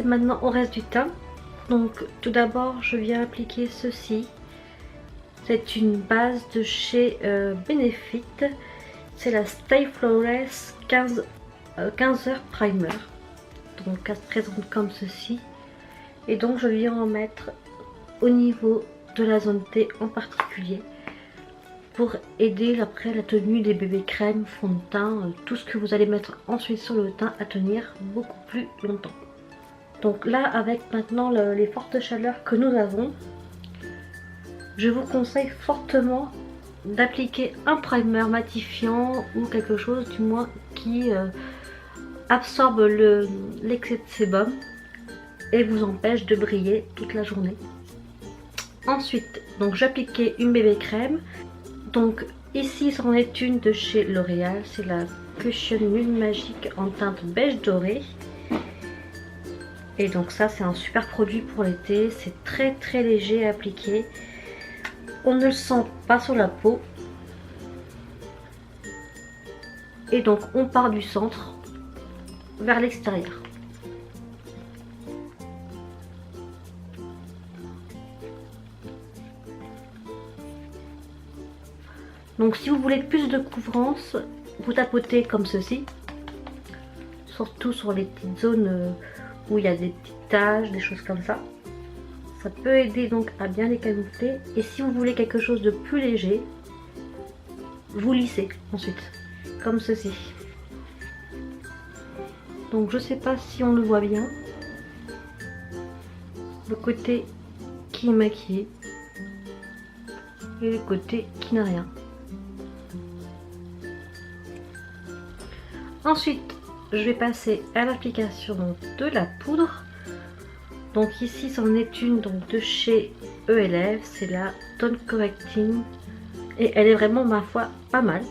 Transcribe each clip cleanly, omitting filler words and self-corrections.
Et maintenant au reste du teint. Donc tout d'abord je viens appliquer ceci. C'est une base de chez Benefit. C'est la Stay Flawless 15 heures primer. Donc elle se présente comme ceci. Et donc je viens en mettre au niveau de la zone T en particulier. Pour aider après la tenue des bébés crèmes, fond de teint, tout ce que vous allez mettre ensuite sur le teint à tenir beaucoup plus longtemps. Donc là, avec maintenant les fortes chaleurs que nous avons, je vous conseille fortement d'appliquer un primer matifiant ou quelque chose du moins qui absorbe l'excès de sébum et vous empêche de briller toute la journée. Ensuite, donc j'appliquais une bébé crème. Donc ici c'en est une de chez L'Oréal, c'est la Cushion Nude Magique en teinte beige doré. Et donc ça c'est un super produit pour l'été, c'est très très léger à appliquer. On ne le sent pas sur la peau. Et donc on part du centre vers l'extérieur. Donc si vous voulez plus de couvrance, vous tapotez comme ceci. Surtout sur les petites zones où il y a des petites taches, des choses comme ça. Ça peut aider donc à bien les camoufler. Et si vous voulez quelque chose de plus léger, vous lissez ensuite, comme ceci. Donc je sais pas si on le voit bien. Le côté qui est maquillé et le côté qui n'a rien. Ensuite, je vais passer à l'application de la poudre. Donc ici, c'en est une donc, de chez ELF, c'est la Tone Correcting. Et elle est vraiment, ma foi, pas mal.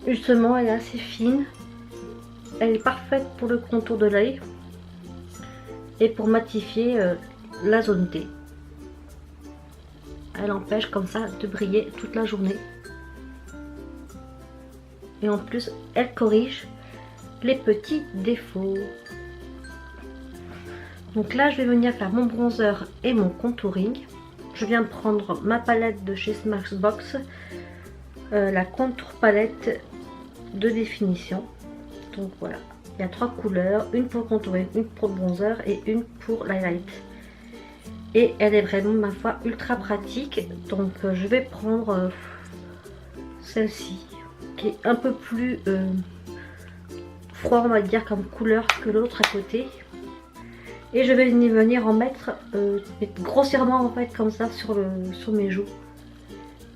Justement, elle est assez fine. Elle est parfaite pour le contour de l'œil. Et pour matifier la zone T. Elle empêche comme ça de briller toute la journée. Et en plus, elle corrige les petits défauts. Donc là, je vais venir faire mon bronzer et mon contouring. Je viens de prendre ma palette de chez Smashbox, la contour palette de définition. Donc voilà, il y a 3 couleurs, une pour le contouring, une pour le bronzer et une pour l'highlight. Et elle est vraiment, ma foi, ultra pratique. Donc je vais prendre celle-ci, qui est un peu plus froid, on va dire, comme couleur que l'autre à côté. Et je vais venir en mettre grossièrement en fait comme ça sur mes joues,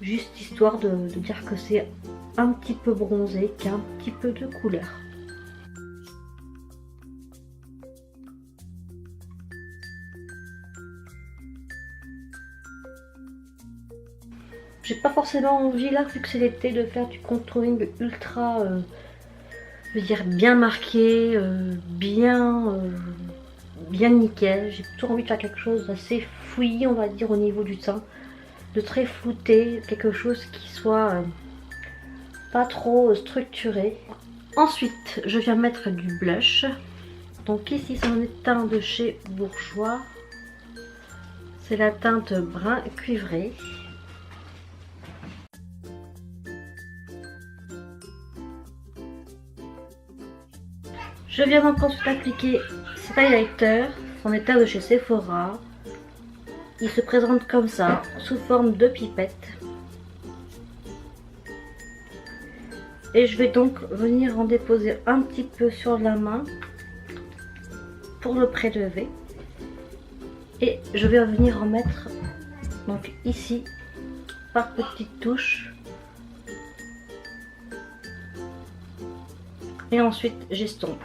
juste histoire de dire que c'est un petit peu bronzé, qu'il y a un petit peu de couleur. J'ai pas forcément envie là, vu que c'est l'été, de faire du contouring ultra, je veux dire, bien marqué, bien nickel. J'ai plutôt envie de faire quelque chose d'assez fouillis, on va dire, au niveau du teint, de très flouté, quelque chose qui soit pas trop structuré. Ensuite, je viens mettre du blush. Donc ici, c'en est un de chez Bourjois. C'est la teinte brun cuivré. Je viens donc ensuite appliquer cet highlighter, c'en est un de chez Sephora. Il se présente comme ça, sous forme de pipette. Et je vais donc venir en déposer un petit peu sur la main pour le prélever. Et je vais venir en mettre donc ici par petites touches. Et ensuite j'estompe.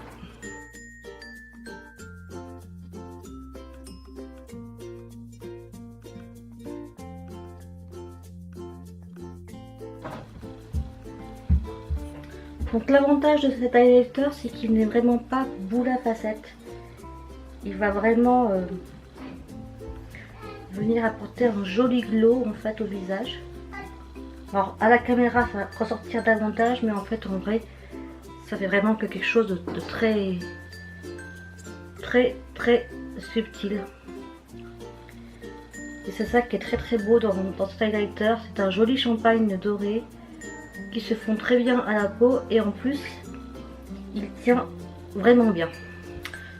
Donc l'avantage de cet highlighter, c'est qu'il n'est vraiment pas boule à facettes. Il va vraiment venir apporter un joli glow en fait au visage. Alors à la caméra ça va ressortir davantage, mais en fait en vrai ça fait vraiment quelque chose de très subtil. Et c'est ça qui est très beau dans cet highlighter. C'est un joli champagne doré qui se fond très bien à la peau et en plus il tient vraiment bien.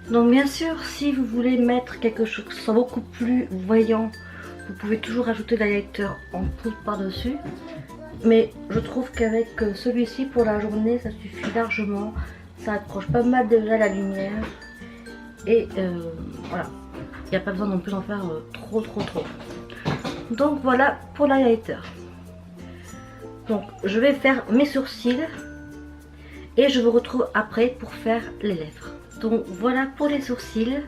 Donc bien sûr, si vous voulez mettre quelque chose qui soit beaucoup plus voyant, vous pouvez toujours ajouter l'highlighter en poudre par dessus. Mais je trouve qu'avec celui-ci pour la journée ça suffit largement. Ça accroche pas mal déjà la lumière. Et voilà, il n'y a pas besoin non plus d'en faire trop. Donc voilà pour l'highlighter. Donc je vais faire mes sourcils et je vous retrouve après pour faire les lèvres. Donc voilà pour les sourcils.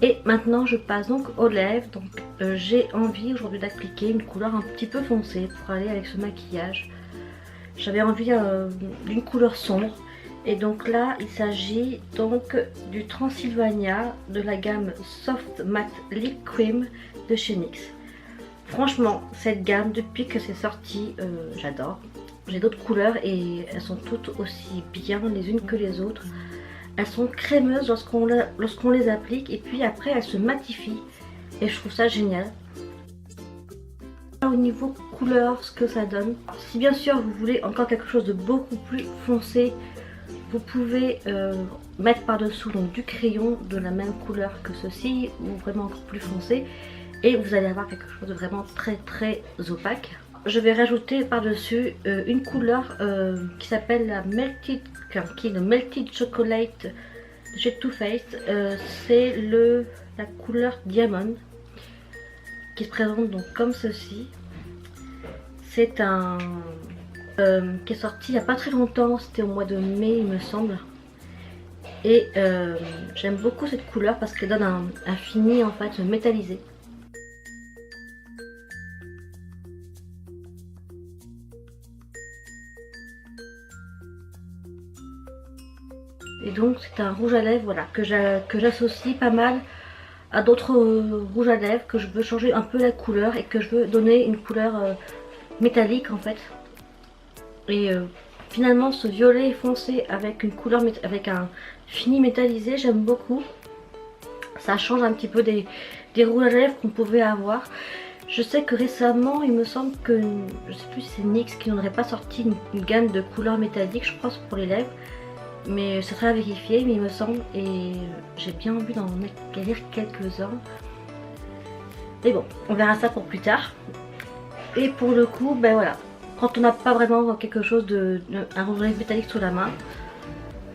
Et maintenant je passe donc aux lèvres. Donc j'ai envie aujourd'hui d'appliquer une couleur un petit peu foncée pour aller avec ce maquillage. J'avais envie d'une couleur sombre. Et donc là il s'agit donc du Transylvania de la gamme Soft Matte Lip Cream de chez NYX. Franchement cette gamme depuis que c'est sorti j'adore. J'ai d'autres couleurs et elles sont toutes aussi bien les unes que les autres. Elles sont crémeuses lorsqu'on les applique et puis après elles se matifient et je trouve ça génial. Au niveau couleur ce que ça donne, si bien sûr vous voulez encore quelque chose de beaucoup plus foncé, vous pouvez mettre par dessous donc du crayon de la même couleur que ceci ou vraiment encore plus foncé et vous allez avoir quelque chose de vraiment très opaque. Je vais rajouter par dessus une couleur qui s'appelle la Melted Chocolate de chez Too Faced. C'est la couleur Diamond qui se présente donc comme ceci. C'est un qui est sorti il n'y a pas très longtemps, c'était au mois de mai il me semble. Et j'aime beaucoup cette couleur parce qu'elle donne un fini en fait métallisé. Et donc c'est un rouge à lèvres voilà, que j'associe pas mal à d'autres rouges à lèvres, que je veux changer un peu la couleur et que je veux donner une couleur métallique en fait. Et finalement ce violet foncé avec une couleur avec un fini métallisé, j'aime beaucoup. Ça change un petit peu des rouges à lèvres qu'on pouvait avoir. Je sais que récemment il me semble que, je sais plus si c'est NYX qui n'aurait pas sorti une gamme de couleurs métalliques je pense pour les lèvres. Mais ça sera à vérifier, mais il me semble, et j'ai bien envie d'en acquérir quelques-uns. Mais bon, on verra ça pour plus tard. Et pour le coup, ben voilà, quand on n'a pas vraiment quelque chose un rouge à lèvres métallique sous la main,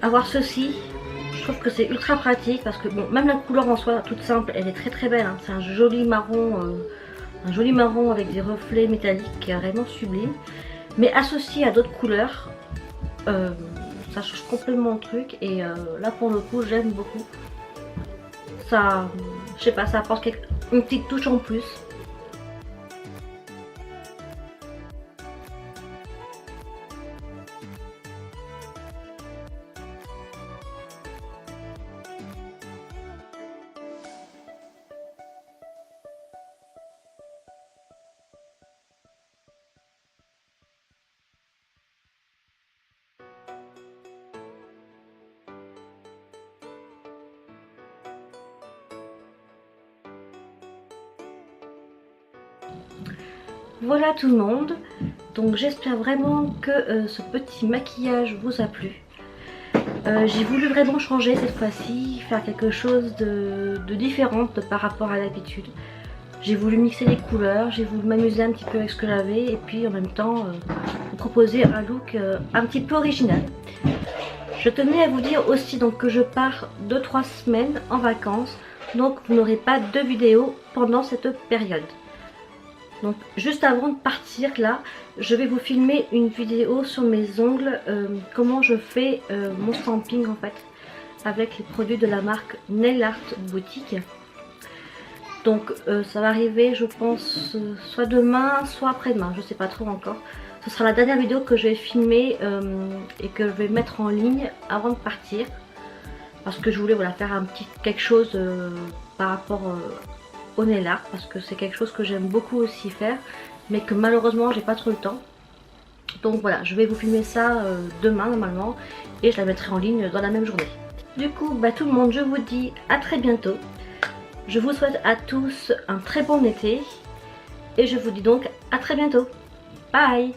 avoir ceci, je trouve que c'est ultra pratique parce que bon, même la couleur en soi, toute simple, elle est très belle. Hein. C'est un joli marron avec des reflets métalliques qui est vraiment sublime. Mais associé à d'autres couleurs, ça change complètement le truc et là pour le coup j'aime beaucoup. Ça, je sais pas, ça apporte une petite touche en plus. Voilà tout le monde, donc j'espère vraiment que ce petit maquillage vous a plu. J'ai voulu vraiment changer cette fois-ci, faire quelque chose de différent par rapport à l'habitude. J'ai voulu mixer les couleurs, j'ai voulu m'amuser un petit peu avec ce que j'avais et puis en même temps vous proposer un look un petit peu original. Je tenais à vous dire aussi donc que je pars 2-3 semaines en vacances, donc vous n'aurez pas de vidéo pendant cette période. Donc juste avant de partir là, je vais vous filmer une vidéo sur mes ongles, comment je fais mon stamping en fait, avec les produits de la marque Nail Art Boutique. Donc ça va arriver je pense soit demain, soit après-demain, je sais pas trop encore. Ce sera la dernière vidéo que je vais filmer et que je vais mettre en ligne avant de partir. Parce que je voulais voilà, faire un petit quelque chose par rapport au nail art, parce que c'est quelque chose que j'aime beaucoup aussi faire mais que malheureusement j'ai pas trop le temps. Donc voilà, je vais vous filmer ça demain normalement et je la mettrai en ligne dans la même journée. Du coup, tout le monde, je vous dis à très bientôt. Je vous souhaite à tous un très bon été et je vous dis donc à très bientôt. Bye!